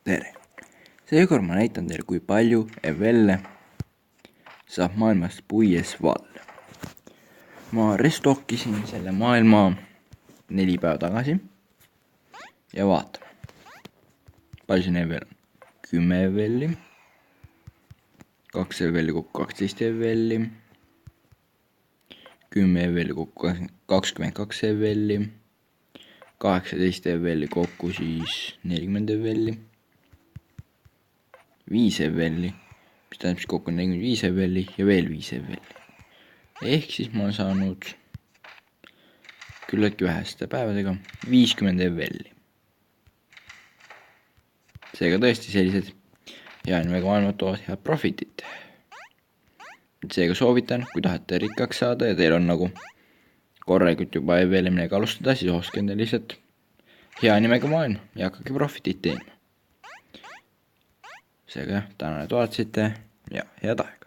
tere! Seekord ma näitan teile, kui palju evelle saab maailmas puies vall. Ma restockisin selle maailma 4 päeva tagasi ja vaatame, palju siin evel on. 10 evelli, 2 evelli kokku 12 evelli, 10 evelli kokku 22 evelli, 18 evelli kokku siis 40 evelli, 5 evelli, mis tähendab siis kokku 45 evelli ja veel 5 evelli. Ehk siis ma olen saanud küllaltki väheste päevadega 50 evelli. Seega tõesti sellised hea nimega maailmad toovad head profitit. Seega soovitan, kui tahate rikkaks saada ja teil on nagu korralikult juba evelli midagi alustada, siis ostke endale lihtsalt hea nimega maailm ja hakake profitit teenima. Seega tänan, et vaatasite ja head aega!